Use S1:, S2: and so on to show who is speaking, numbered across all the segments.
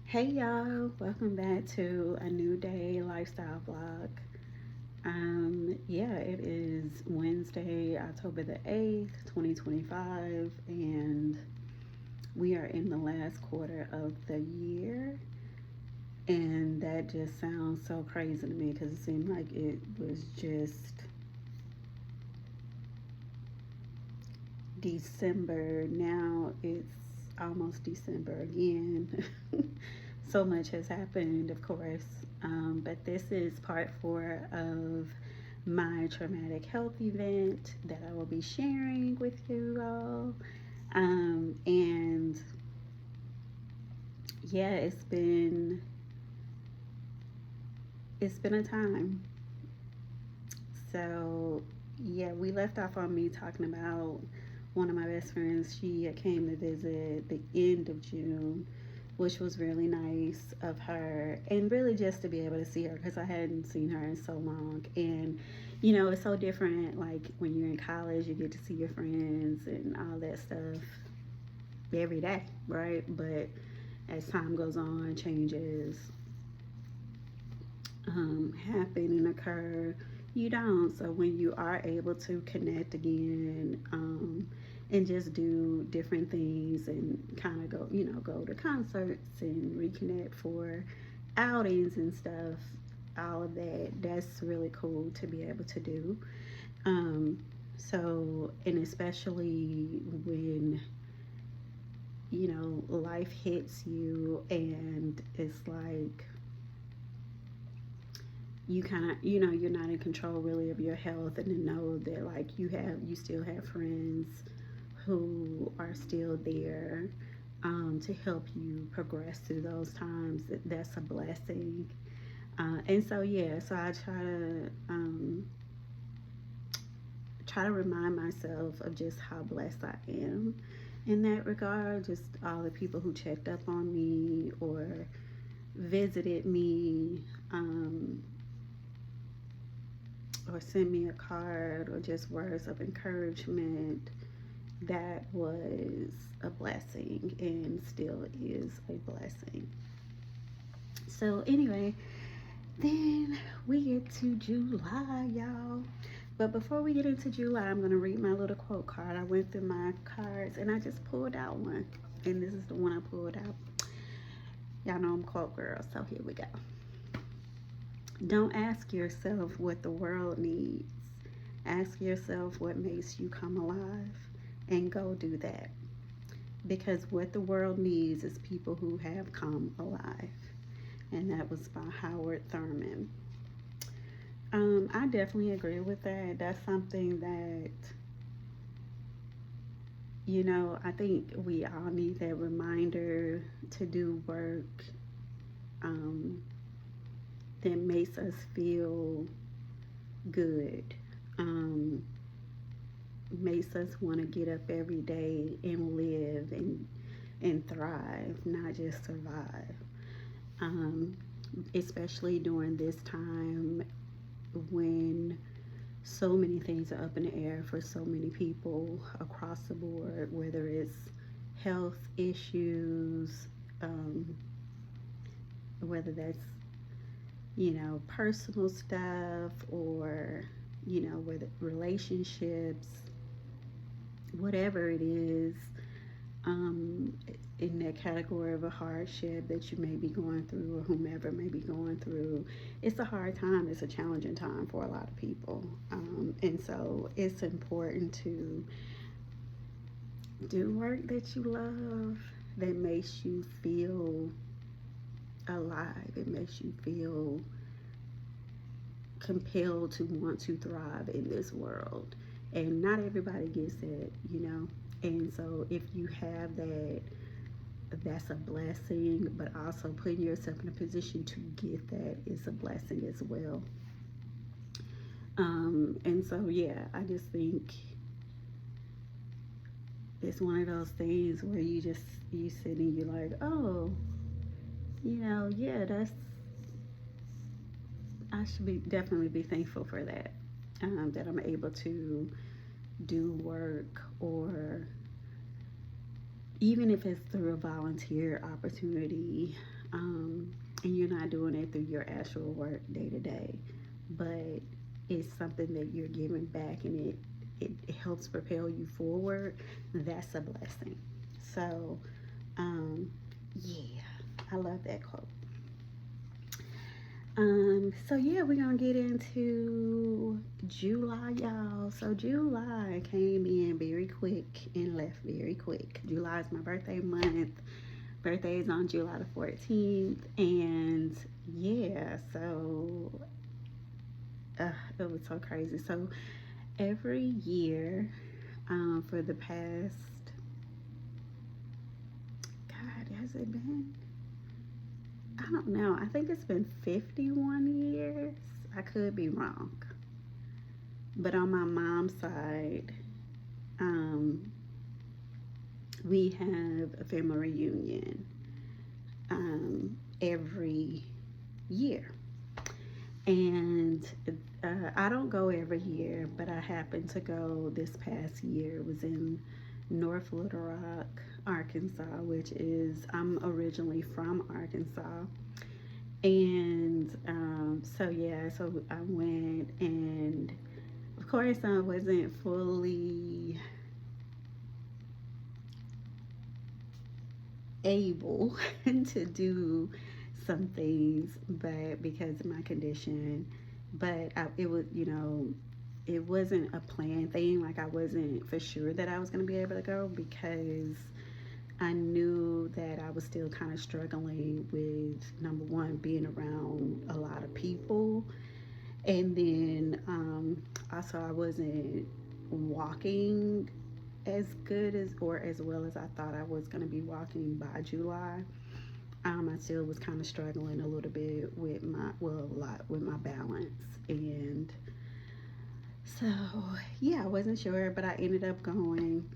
S1: Hey y'all, welcome back to a new day lifestyle vlog. It is Wednesday, October the 8th, 2025, and we are in the last quarter of the year. And that just sounds so crazy to me because it seemed like it was just December. Now it's almost December again. So much has happened, of course. But this is part four of my traumatic health event that I will be sharing with you all. And yeah, it's been a time. So yeah, we left off on me talking about one of my best friends. She came to visit the end of June, which was really nice of her, and really just to be able to see her because I hadn't seen her in so long. And it's so different. Like when you're in college, you get to see your friends and all that stuff every day, right? But as time goes on, changes happen and occur, you don't. So when you are able to connect again, and just do different things and kind of go to concerts and reconnect for outings and stuff, all of that, that's really cool to be able to do. Um, and especially when life hits you and it's like you kind of you're not in control really of your health, and to know that like you still have friends who are still there, to help you progress through those times, that's a blessing. And so yeah, so I try to remind myself of just how blessed I am in that regard, just all the people who checked up on me or visited me, or send me a card or just words of encouragement. That was a blessing and still is a blessing. So, anyway, then we get to July, y'all. But before we get into July, I'm going to read my little quote card. I went through my cards and I just pulled out one. And this is the one I pulled out. Y'all know I'm quote girl, so here we go. Don't ask yourself what the world needs. Ask yourself what makes you come alive and go do that. Because what the world needs is people who have come alive. And that was by Howard Thurman. I definitely agree with that. That's something that, I think we all need that reminder to do work, um, that makes us feel good, makes us want to get up every day and live and thrive, not just survive. Um, Especially during this time when so many things are up in the air for so many people across the board, whether it's health issues, um, whether that's, personal stuff, or, whether relationships, whatever it is, um, in that category of a hardship that you may be going through or whomever may be going through. It's a hard time, it's a challenging time for a lot of people. And so it's important to do work that you love, that makes you feel alive, it makes you feel compelled to want to thrive in this world. And not everybody gets that. And so if you have that, that's a blessing, but also putting yourself in a position to get that is a blessing as well. And so, yeah, I just think it's one of those things where you sit and you're like, oh, yeah, I should be definitely be thankful for that. That I'm able to do work or even if it's through a volunteer opportunity, and you're not doing it through your actual work day to day, but it's something that you're giving back and it helps propel you forward, that's a blessing. So, um, yeah, I love that quote. So yeah, we're gonna get into July, y'all. So July came in very quick and left very quick. July is my birthday month. Birthday is on July the 14th, and yeah, so it was so crazy. So every year, for the past, God, has it been? I don't know. I think it's been 51 years. I could be wrong. But on my mom's side, um, we have a family reunion every year. And I don't go every year, but I happened to go this past year. It was in North Little Rock, Arkansas, which is, I'm originally from Arkansas. And so, yeah, so I went, and of course, I wasn't fully able to do some things, but because of my condition, but it was, it wasn't a planned thing. Like, I wasn't for sure that I was going to be able to go because I knew that I was still kind of struggling with, number one, being around a lot of people, and then also I wasn't walking as good as or as well as I thought I was going to be walking by July. I still was kind of struggling a little bit with a lot with my balance. And so, yeah, I wasn't sure, but I ended up going.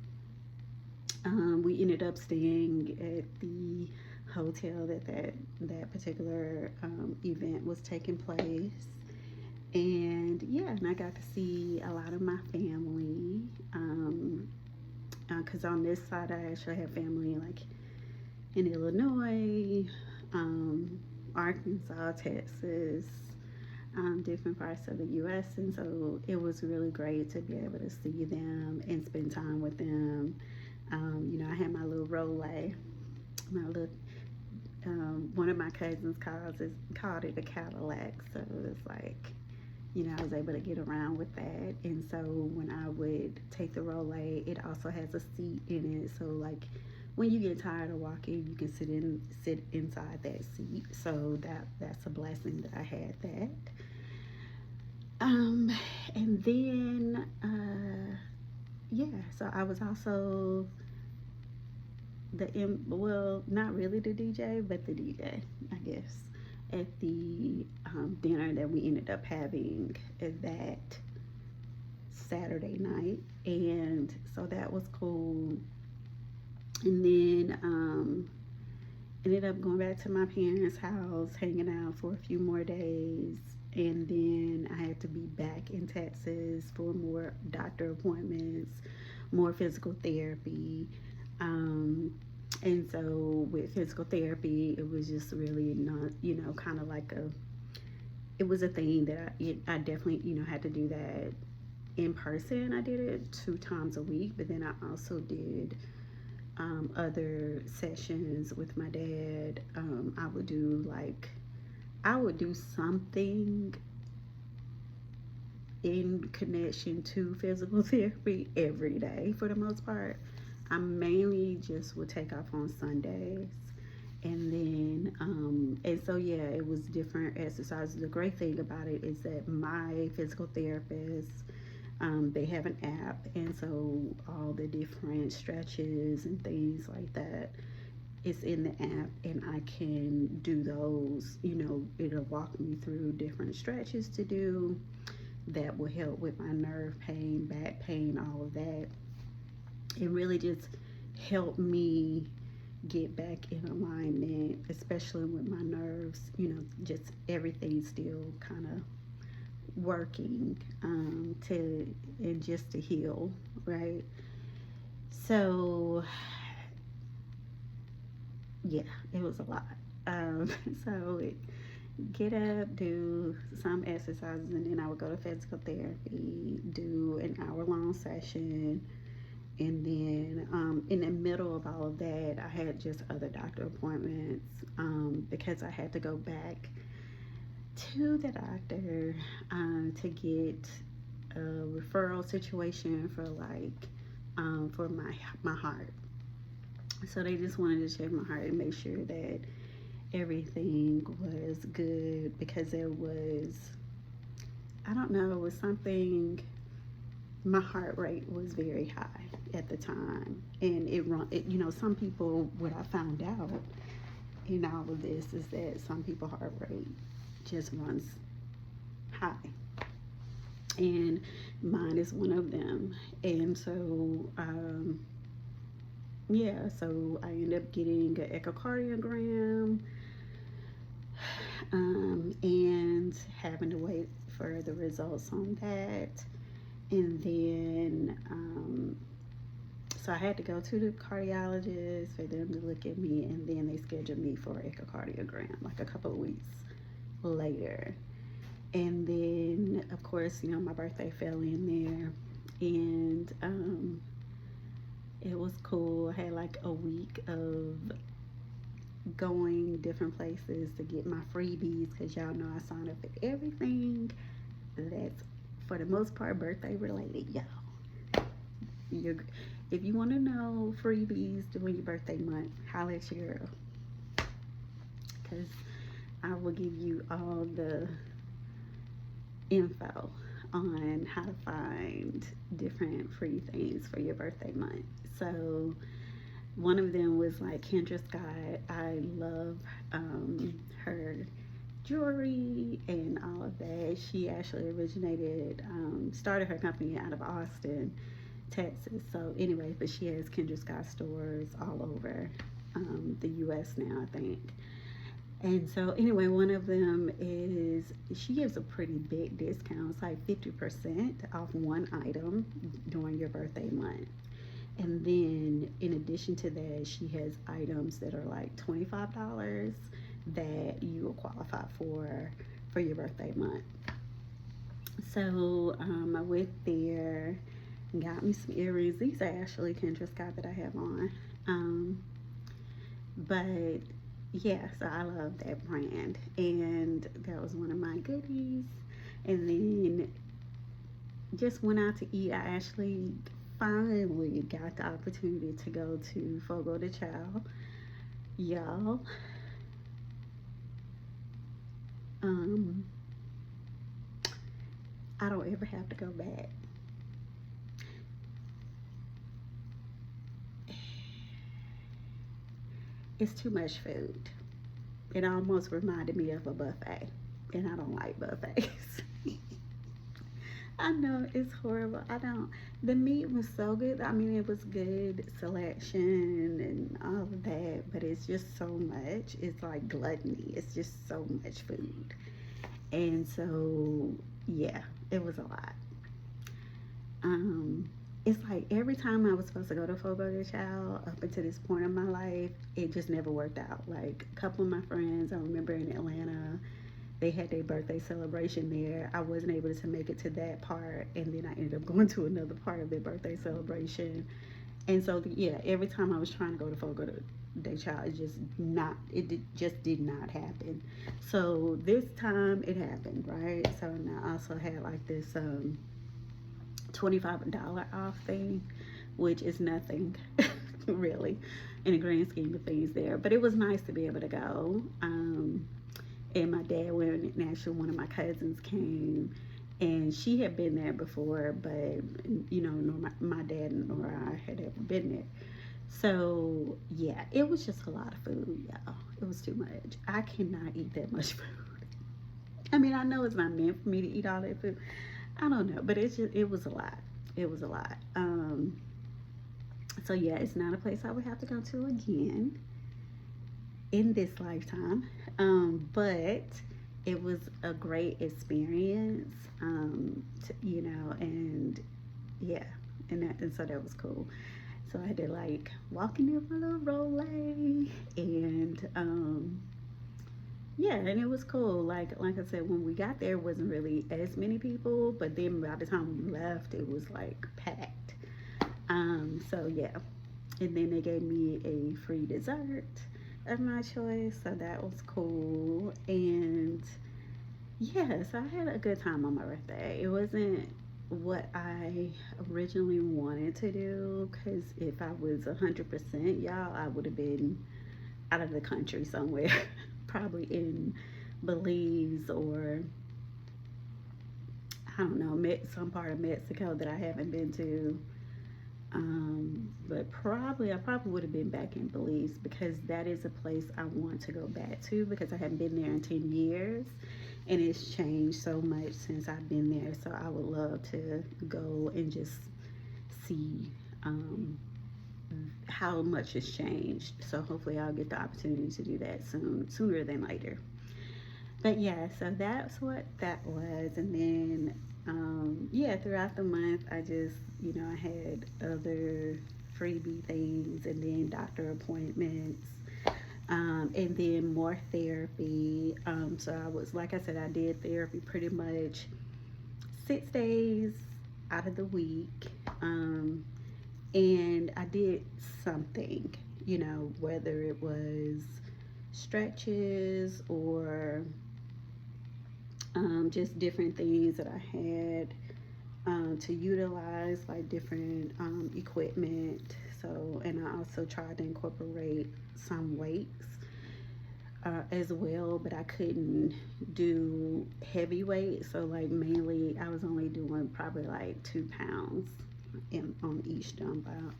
S1: We ended up staying at the hotel that particular event was taking place. And yeah, and I got to see a lot of my family. Because on this side, I actually have family like in Illinois, Arkansas, Texas, different parts of the U.S. And so it was really great to be able to see them and spend time with them. I had my little Rolay, my little one of my cousins called it a Cadillac, so it was like, I was able to get around with that. And so when I would take the Rolay, it also has a seat in it. So like when you get tired of walking, you can sit inside that seat. So that's a blessing that I had that. Um, and then yeah, so I was also well, not really the DJ, but the DJ, I guess, at the dinner that we ended up having that Saturday night. And so that was cool. And then ended up going back to my parents' house, hanging out for a few more days. And then I had to be back in Texas for more doctor appointments, more physical therapy. Um, and so with physical therapy, it was just really not, kind of like it was a thing that I definitely, had to do that in person. I did it 2 times a week, but then I also did other sessions with my dad. I would do something in connection to physical therapy every day for the most part. I mainly just would take off on Sundays. And then, and so yeah, it was different exercises. The great thing about it is that my physical therapist, they have an app, and so all the different stretches and things like that is in the app, and I can do those. It'll walk me through different stretches to do that will help with my nerve pain, back pain, all of that. It really just helped me get back in alignment, especially with my nerves. Just everything still kind of working just to heal, right? So yeah, it was a lot. Um, so get up, do some exercises, and then I would go to physical therapy, do an hour long session. And then in the middle of all of that, I had just other doctor appointments because I had to go back to the doctor to get a referral situation for for my heart. So they just wanted to check my heart and make sure that everything was good because there was, I don't know, it was something, my heart rate was very high at the time. And some people, what I found out in all of this is that some people heart rate just runs high. And mine is one of them. And so, yeah, so I ended up getting an echocardiogram and having to wait for the results on that. And then, so I had to go to the cardiologist for them to look at me, and then they scheduled me for an echocardiogram like a couple of weeks later. And then, of course, my birthday fell in there, and it was cool. I had like a week of going different places to get my freebies because y'all know I signed up for everything that's for the most part birthday related, y'all. If you want to know freebies during your birthday month, holla at your girl, because I will give you all the info on how to find different free things for your birthday month. So one of them was like Kendra Scott. I love her jewelry and all of that. She actually started her company out of Austin, Texas. So anyway, but she has Kendra Scott stores all over the U.S. now, I think. And so anyway, one of them is she gives a pretty big discount. It's like 50% off one item during your birthday month. And then in addition to that, she has items that are like $25 that you will qualify for your birthday month. So I went there and got me some earrings. These are actually Kendra Scott that I have on. But yeah, so I love that brand, and that was one of my goodies. And then just went out to eat. I actually finally got the opportunity to go to Fogo de Chao, y'all. I don't ever have to go back. It's too much food. It almost reminded me of a buffet, and I don't like buffets. I know it's horrible. I don't. The meat was so good. I mean, it was good selection and all of that, but it's just so much. It's like gluttony. It's just so much food. And so, yeah, it was a lot. Um, it's like every time I was supposed to go to Fogo de Chao up until this point in my life, it just never worked out. Like a couple of my friends, I remember in Atlanta, they had their birthday celebration there. I wasn't able to make it to that part, and then I ended up going to another part of their birthday celebration. And so, yeah, every time I was trying to go to Fogo de Chao, just did not happen. So this time it happened, right? So and I also had like this $25 off thing, which is nothing really in the grand scheme of things there. But it was nice to be able to go. And my dad went, and actually one of my cousins came, and she had been there before, but nor my dad nor I had ever been there. So yeah, it was just a lot of food, y'all. It was too much. I cannot eat that much food. I mean, I know it's not meant for me to eat all that food. I don't know, but it was a lot. It was a lot. So yeah, it's not a place I would have to go to again in this lifetime. But it was a great experience. And yeah, and so that was cool. So I had to like walk in there with my little Rolay, and yeah, and it was cool. Like I said, when we got there, it wasn't really as many people, but then by the time we left, it was like packed. So yeah, and then they gave me a free dessert of my choice, so that was cool. And yeah, so I had a good time on my birthday. It wasn't what I originally wanted to do, because if I was 100%, y'all, I would have been out of the country somewhere, probably in Belize, or I don't know, some part of Mexico that I haven't been to. But I probably would have been back in Belize, because that is a place I want to go back to, because I haven't been there in 10 years and it's changed so much since I've been there. So I would love to go and just see how much has changed. So hopefully I'll get the opportunity to do that sooner than later. But yeah, so that's what that was. And then yeah, throughout the month, I just, I had other freebie things, and then doctor appointments, and then more therapy. So I was, like I said, I did therapy pretty much 6 days out of the week. And I did something, whether it was stretches or just different things that I had to utilize, like different equipment. So, and I also tried to incorporate some weights as well, but I couldn't do heavy weights. So, like, mainly I was only doing probably like 2 pounds on each dumbbell.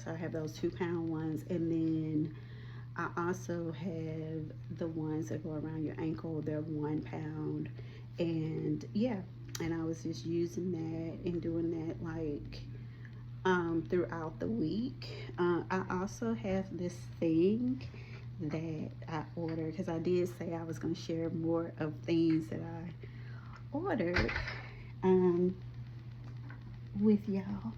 S1: So I have those 2 pound ones, and then I also have the ones that go around your ankle. They're 1 pound, and yeah, and I was just using that and doing that like throughout the week. I also have this thing that I ordered, because I did say I was going to share more of things that I ordered um, with y'all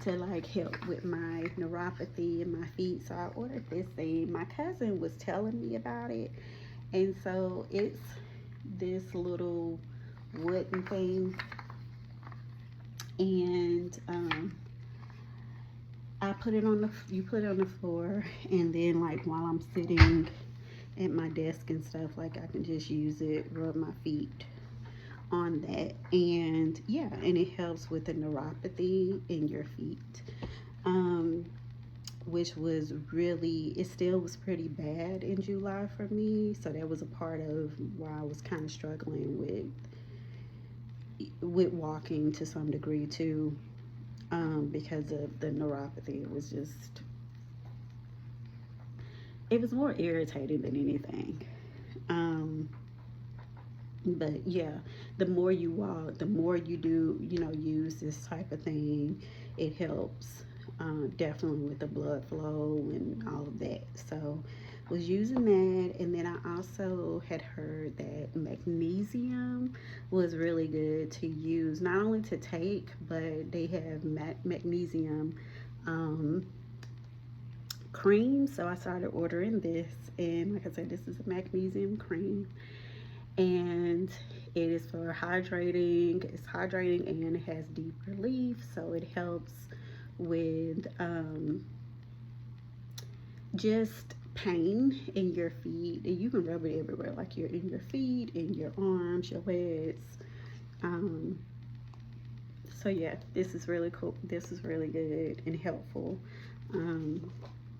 S1: to like help with my neuropathy in my feet. So I ordered this thing. My cousin was telling me about it, and so it's this little wooden thing, and you put it on the floor, and then like while I'm sitting at my desk and stuff, like I can just use it, rub my feet on that, and yeah, and it helps with the neuropathy in your feet, um, which was really, it still was pretty bad in July for me, so that was a part of why I was kind of struggling with walking to some degree too, because of the neuropathy. It was more irritating than anything. Um, but yeah, the more you walk, the more you do, use this type of thing, it helps definitely with the blood flow and all of that. So was using that, and then I also had heard that magnesium was really good to use, not only to take, but they have magnesium um, cream. So I started ordering this, and like I said, this is a magnesium cream, and it is for hydrating. It's hydrating, and it has deep relief, so it helps with just pain in your feet, and you can rub it everywhere, like you're in your feet, in your arms, your legs. um, so yeah, this is really cool. This is really good and helpful. um,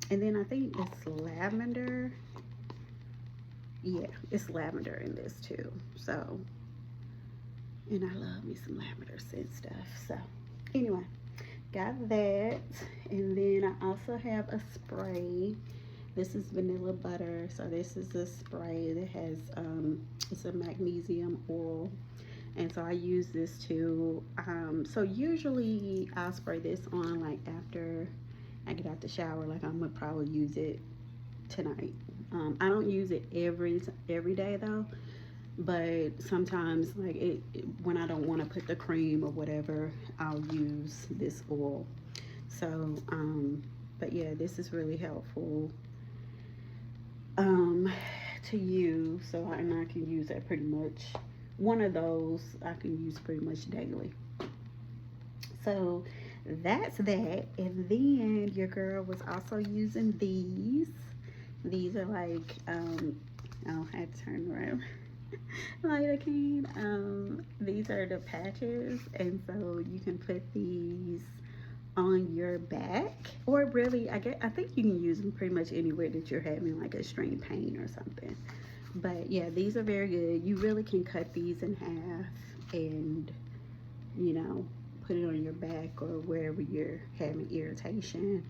S1: and then I think it's lavender. Yeah, it's lavender in this too. So, and I love me some lavender scent stuff. So anyway, got that. And then I also have a spray. This is vanilla butter. So this is a spray that has it's a magnesium oil, and so I use this too. So usually I'll spray this on like after I get out the shower. Like I'm gonna probably use it tonight. I don't use it every day though, but sometimes like when I don't want to put the cream or whatever, I'll use this oil. So, but yeah, this is really helpful um, to use. So, and I can use that pretty much. One of those I can use pretty much daily. So that's that. And then your girl was also using these. These are like, oh, I had to turn around. Lidocaine. These are the patches, and so you can put these on your back, or really, I think you can use them pretty much anywhere that you're having like extreme pain or something. But yeah, these are very good. You really can cut these in half and, you know, put it on your back or wherever you're having irritation.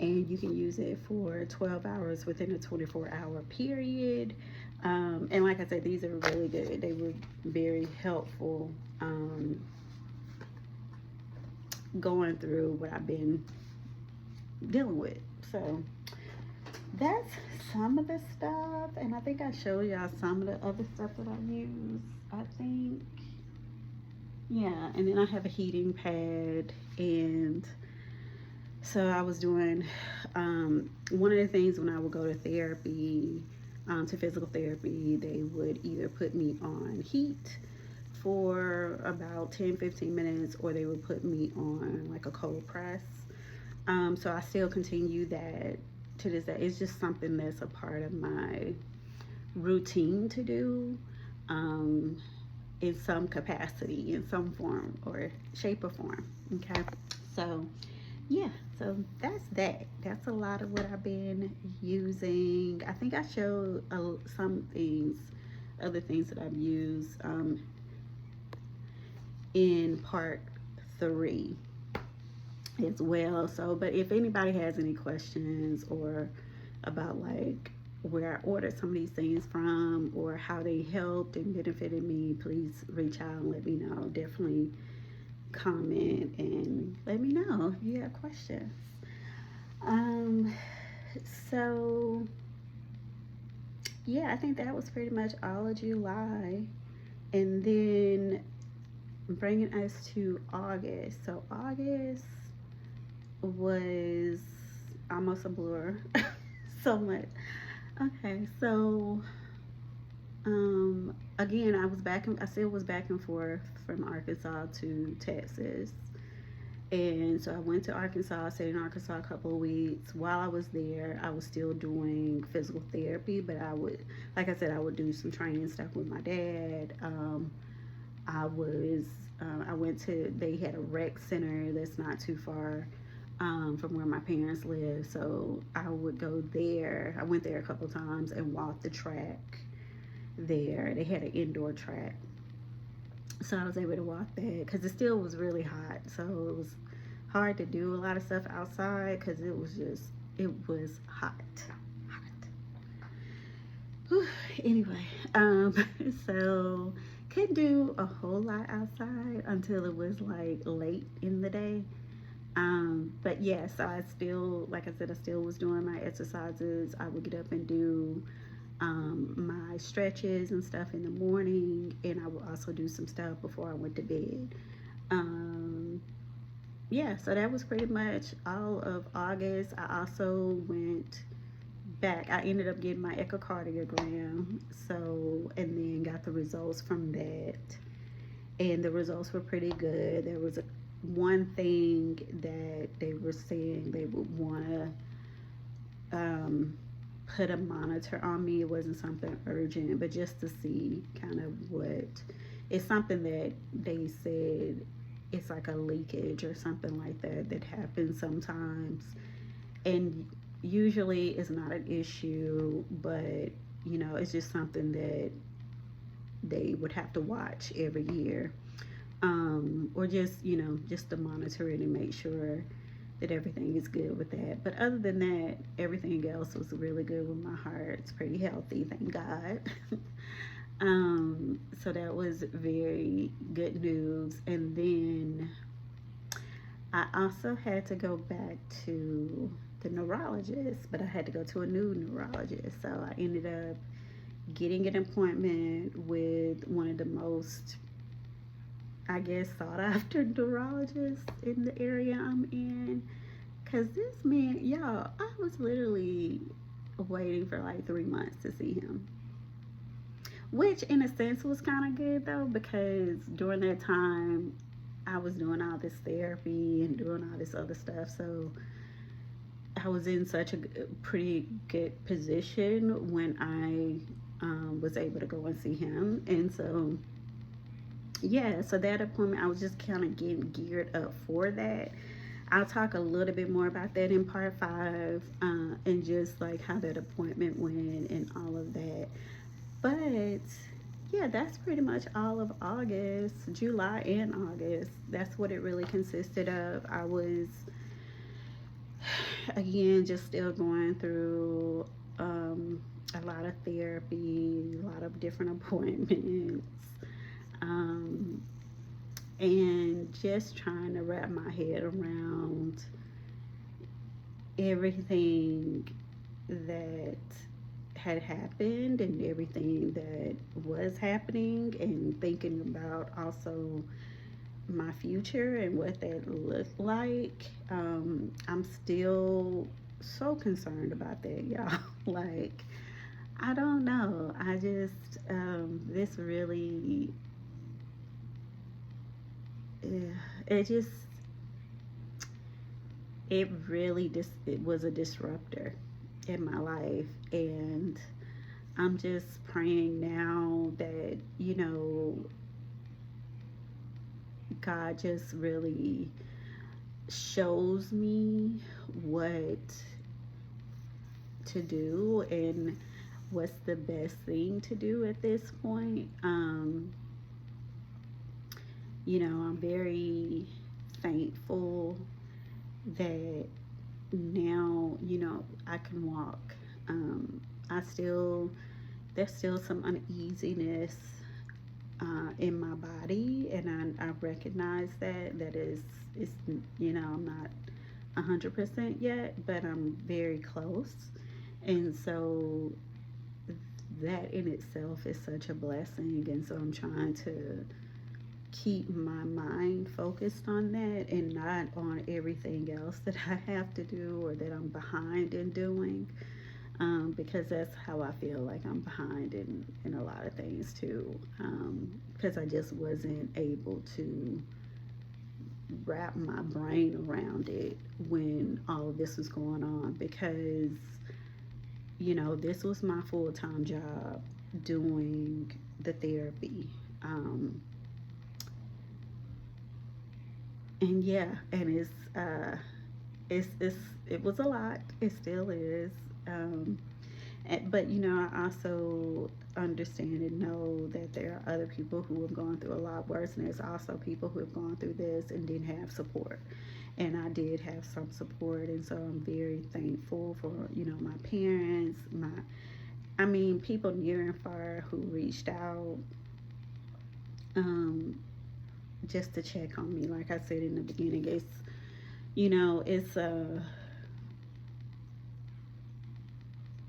S1: And you can use it for 12 hours within a 24-hour period. And like I said, these are really good. They were very helpful going through what I've been dealing with. So that's some of the stuff. And I think I showed y'all some of the other stuff that I use, I think. Yeah, and then I have a heating pad, and so I was doing one of the things when I would go to therapy, to physical therapy, they would either put me on heat for about 10-15 minutes, or they would put me on like a cold press. So I still continue that to this day. It's just something that's a part of my routine to do. In some capacity, in some form or shape or form. Okay, so yeah, so that's that. That's a lot of what I've been using. I think I showed some things, other things that I've used in part 3 as well. So, but if anybody has any questions or about like where I ordered some of these things from or how they helped and benefited me, please reach out and let me know. Definitely comment and let me know if you have questions. Um, so yeah, I think that was pretty much all of July, and then bringing us to August. So August was almost a blur. So much. Okay, so again, I still was back and forth from Arkansas to Texas. And so I went to Arkansas, I stayed in Arkansas a couple of weeks. While I was there, I was still doing physical therapy, but I would, like I said, I would do some training stuff with my dad. I was, I went to, they had a rec center that's not too far from where my parents live. So I would go there. I went there a couple times and walked the track there. They had an indoor track. So I was able to walk that because it still was really hot. So it was hard to do a lot of stuff outside because it was hot. Whew. Anyway, so couldn't do a whole lot outside until it was like late in the day. But yes, I still, like I said, I still was doing my exercises. I would get up and do my stretches and stuff in the morning, and I would also do some stuff before I went to bed. Yeah, so that was pretty much all of August. I also went back. I ended up getting my echocardiogram, so, and then got the results from that, and the results were pretty good. There was one thing that they were saying they would want to put a monitor on me. It wasn't something urgent, but just to see kind of what, it's something that they said it's like a leakage or something like that that happens sometimes, and usually it's not an issue, but you know, it's just something that they would have to watch every year, or just, you know, just to monitor it and make sure that everything is good with that. But other than that, everything else was really good with my heart. It's pretty healthy, thank God. So that was very good news. And then I also had to go back to the neurologist, but I had to go to a new neurologist. So I ended up getting an appointment with one of the most, I guess, sought after neurologists in the area I'm in, Cause this man, y'all, I was literally waiting for like 3 months to see him. Which in a sense was kind of good though, because during that time I was doing all this therapy and doing all this other stuff. So I was in such a pretty good position when I was able to go and see him. And so, yeah, so that appointment, I was just kind of getting geared up for that. I'll talk a little bit more about that in part five, and just like how that appointment went and all of that. But yeah, that's pretty much all of August, July and August. That's what it really consisted of. I was, again, just still going through a lot of therapy, a lot of different appointments, um, and just trying to wrap my head around everything that had happened and everything that was happening, and thinking about also my future and what that looked like. I'm still so concerned about that, y'all. Like, I don't know. I just, this really, it just, it really just, it was a disruptor in my life. And I'm just praying now that, God just really shows me what to do and what's the best thing to do at this point. I'm very thankful that now, I can walk. I still, there's still some uneasiness in my body, and I recognize that is, I'm not 100% yet, but I'm very close. And so that in itself is such a blessing. And so I'm trying to keep my mind focused on that and not on everything else that I have to do or that I'm behind in doing. Because that's how I feel like I'm behind in a lot of things too. Because I just wasn't able to wrap my brain around it when all of this was going on. Because, this was my full time job doing the therapy. And yeah, and it's it was a lot. It still is. Um, but I also understand and know that there are other people who have gone through a lot worse, and there's also people who have gone through this and didn't have support. And I did have some support, and so I'm very thankful for my parents, people near and far who reached out, um, just to check on me. Like I said in the beginning, it's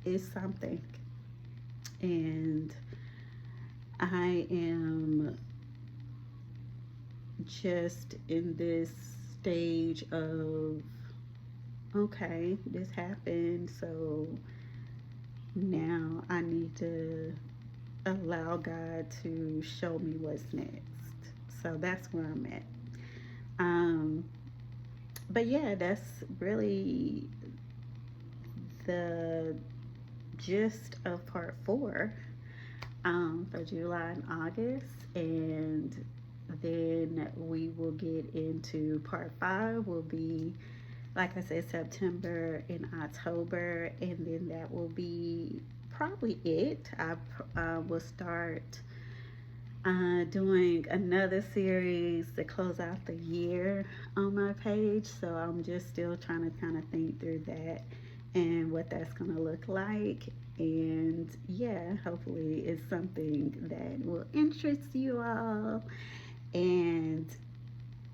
S1: it's something, and I am just in this stage of, okay, this happened, so now I need to allow God to show me what's next. So that's where I'm at. Um, but yeah, that's really the gist of part four, for July and August. And then we will get into part five, will be, like I said, September and October. And then that will be probably it. I will start doing another series to close out the year on my page. So I'm just still trying to kind of think through that and what that's going to look like. And yeah, hopefully it's something that will interest you all. And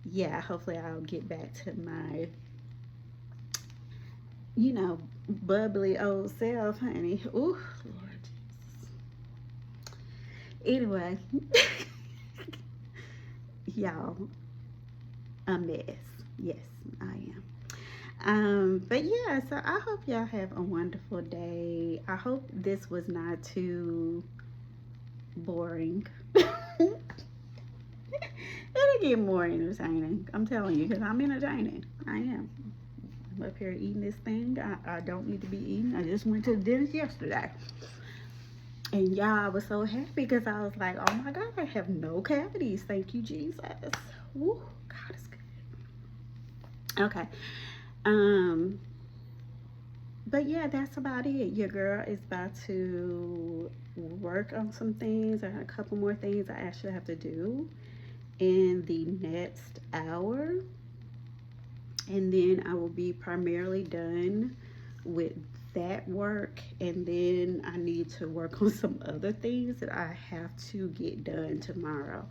S1: yeah, hopefully I'll get back to my, bubbly old self, honey. Ooh, Lord Jesus. Anyway, y'all, a mess. Yes, I am. But yeah, so I hope y'all have a wonderful day. I hope this was not too boring. It'll get more entertaining. I'm telling you, because I'm entertaining. I am. I'm up here eating this thing. I don't need to be eating. I just went to the dentist yesterday. And y'all, I was so happy because I was like, oh my God, I have no cavities. Thank you, Jesus. Woo, God is good. Okay. Um, but yeah, that's about it. Your girl is about to work on some things. I got a couple more things I actually have to do in the next hour. And then I will be primarily done with that work. And then I need to work on some other things that I have to get done tomorrow,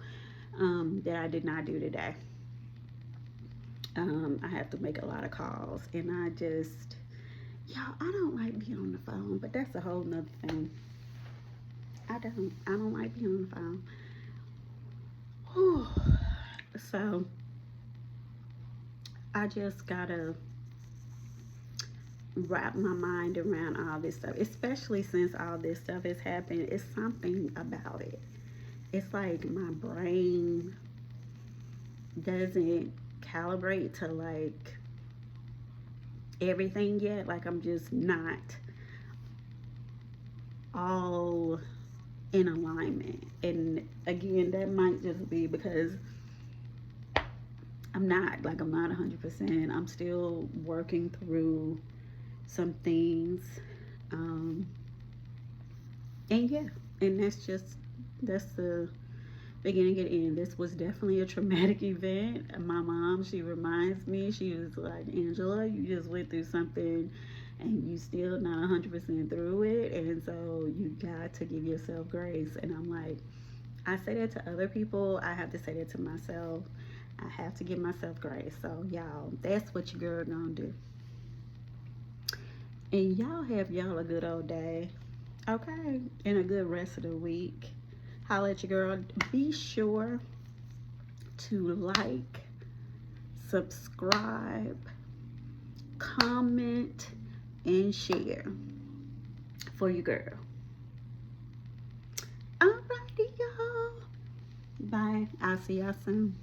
S1: that I did not do today. I have to make a lot of calls, and y'all, I don't like being on the phone, but that's a whole nother thing. I don't like being on the phone. Whew. So I just gotta wrap my mind around all this stuff, especially since all this stuff has happened. It's something about it. It's like my brain doesn't calibrate to like everything yet. Like I'm just not all in alignment. And again, that might just be because I'm not 100%. I'm still working through some things. Um, and yeah, and that's the beginning and end. This was definitely a traumatic event. My mom, she reminds me, she was like, Angela, you just went through something and you still not 100% through it. And so you got to give yourself grace. And I'm like, I say that to other people. I have to say that to myself. I have to give myself grace. So y'all, that's what your girl gonna do. And y'all have y'all a good old day. Okay. And a good rest of the week. Holla at your girl. Be sure to like, subscribe, comment, and share for your girl. Alrighty, y'all. Bye. I'll see y'all soon.